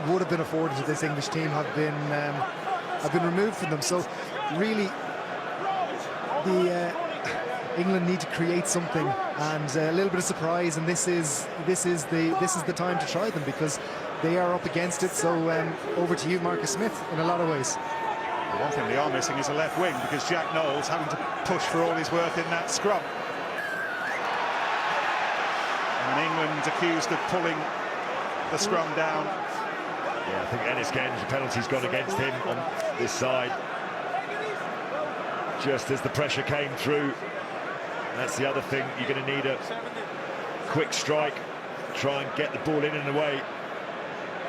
would have been afforded to this English team have been removed from them. So really, England need to create something, and a little bit of surprise, and this is the time to try them, because they are up against it. So over to you, Marcus Smith, in a lot of ways. The one thing they are missing is a left wing, because Jack Knowles having to push for all his worth in that scrum. And England accused of pulling the scrum down. Yeah, I think Ellis Genge, the penalty's gone against him on this side. Just as the pressure came through. That's the other thing, you're going to need a quick strike, try and get the ball in and away.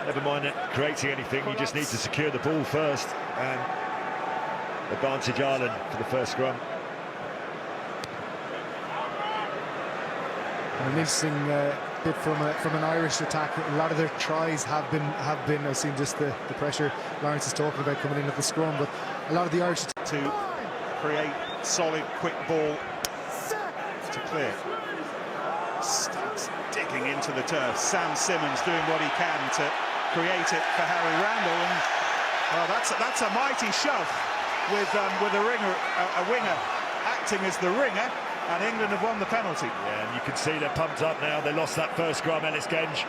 Never mind creating anything, you just need to secure the ball first, and advantage Ireland for the first scrum. An interesting bit from an Irish attack. A lot of their tries have been I've seen just the pressure Lawrence is talking about coming in at the scrum, but a lot of the Irish to create solid, quick ball to clear. Starts digging into the turf. Sam Simmonds doing what he can to create it for Harry Randall, and that's a mighty shove with a winger acting as the ringer, and England have won the penalty. Yeah, and you can see they're pumped up now. They lost that first scrum. Ellis Genge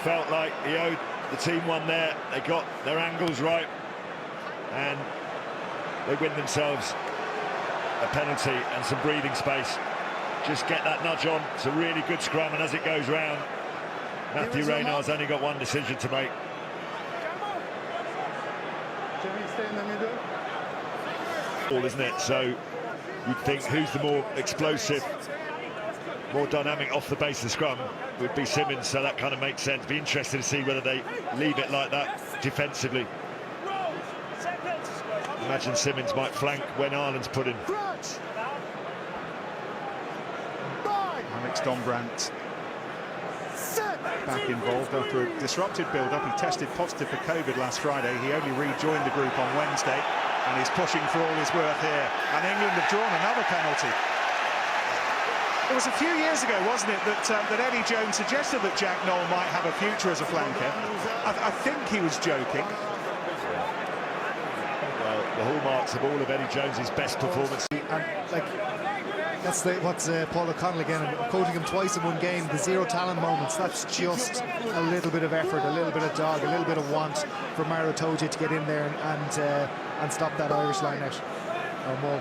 felt like he owed the team one there. They got their angles right, and they win themselves a penalty and some breathing space. Just get that nudge on. It's a really good scrum, and as it goes round, Matthew Reynard's only got one decision to make. Ball, isn't it? So you'd think who's the more explosive, more dynamic off the base of the scrum would be Simmonds, so that kind of makes sense. Be interested to see whether they leave it like that defensively. Imagine Simmonds might flank when Ireland's put in. Alex Dombrandt back involved after a disrupted build-up. He tested positive for COVID last Friday. He only rejoined the group on Wednesday, and he's pushing for all his worth here. And England have drawn another penalty. It was a few years ago, wasn't it, that Eddie Jones suggested that Jack Knoll might have a future as a flanker. I think he was joking. Well, the hallmarks of all of Eddie Jones's best performance. And that's what's Paul O'Connell again. I'm quoting him twice in one game. The zero talent moments. That's just a little bit of effort, a little bit of dog, a little bit of want for Maro Itoje to get in there and stop that Irish line out or more.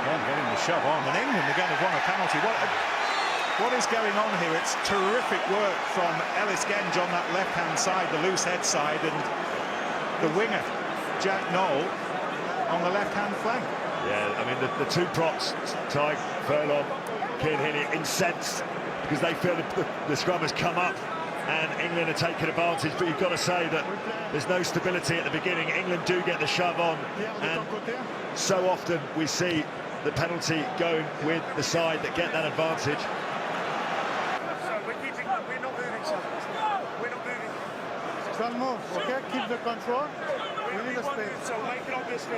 Again, getting the shove on, and England again have won a penalty. What is going on here? It's terrific work from Ellis Genge on that left-hand side, the loose head side, and the winger, Jack Knoll, on the left-hand flank. Yeah, I mean, the two props, Tyg Furlong, Cian Healy, incensed because they feel the scrum has come up and England are taking advantage, but you've got to say that there's no stability at the beginning. England do get the shove on, and so often we see the penalty going with the side that get that advantage. Don't move, okay? Keep the control. We need a space. So make it obviously.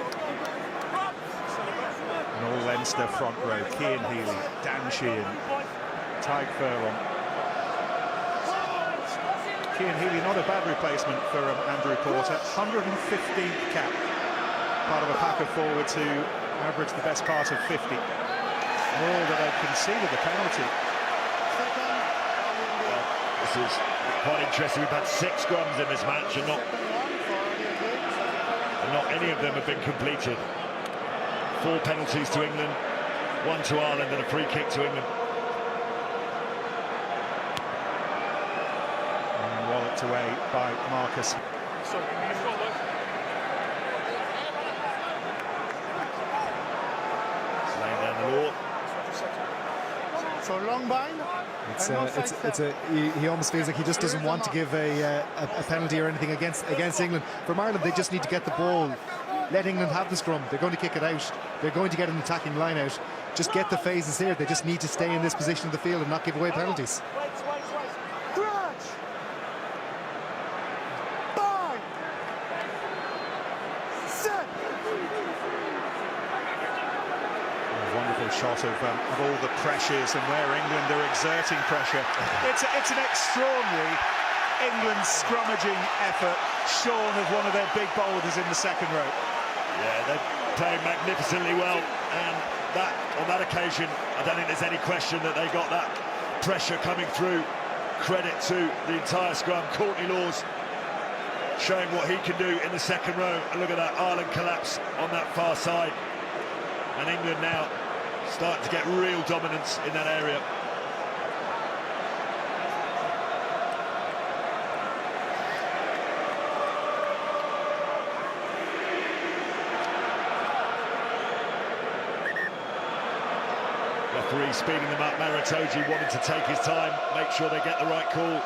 And all Leinster front row: Cian Healy, Dan Sheehan, Tyg Furlong. Cian Healy, not a bad replacement for Andrew Porter. 115th cap, part of a pack of forwards who averaged the best part of 50. All that they've conceded the penalty. This is quite interesting. We've had 6 scrums in this match, and not any of them have been completed. 4 penalties to England, 1 to Ireland, and a free kick to England. And walloped away by Marcus. Laying down the law. So long bind. He almost feels like he just doesn't want to give a penalty or anything against England. From Ireland, they just need to get the ball, let England have the scrum. They're going to kick it out. They're going to get an attacking line out. Just get the phases here. They just need to stay in this position of the field and not give away penalties. shot of all the pressures and where England are exerting pressure. It's an extraordinary England scrummaging effort, shorn of one of their big boulders in the second row. Yeah, they're playing magnificently well, and that on that occasion, I don't think there's any question that they got that pressure coming through. Credit to the entire scrum. Courtney Laws showing what he can do in the second row. And look at that, Ireland collapse on that far side. And England now starting to get real dominance in that area. Referee speeding them up. Maritoji wanted to take his time, make sure they get the right call.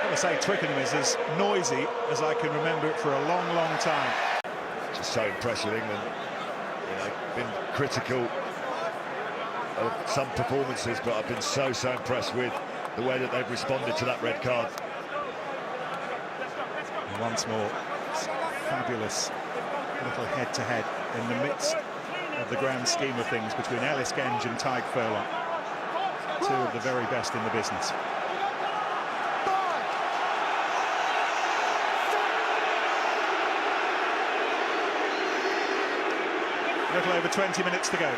I say Twickenham is as noisy as I can remember it for a long, long time. Just so impressed with England. You know, been critical of some performances, but I've been so impressed with the way that they've responded to that red card. And once more, fabulous little head-to-head in the midst of the grand scheme of things between Ellis Genge and Tadhg Furlong. Two of the very best in the business. A little over 20 minutes to go.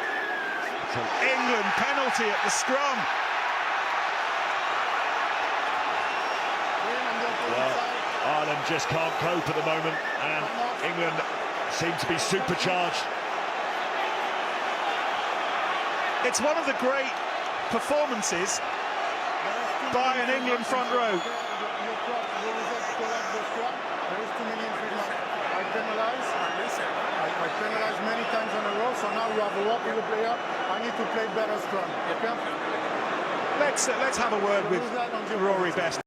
England penalty at the scrum. Well, Ireland just can't cope at the moment, and England seem to be supercharged. It's one of the great performances by an England front row. I penalized many times in a row, so now you have a walk with the player. I need to play better scrum. Okay? Let's have a word with Rory Best.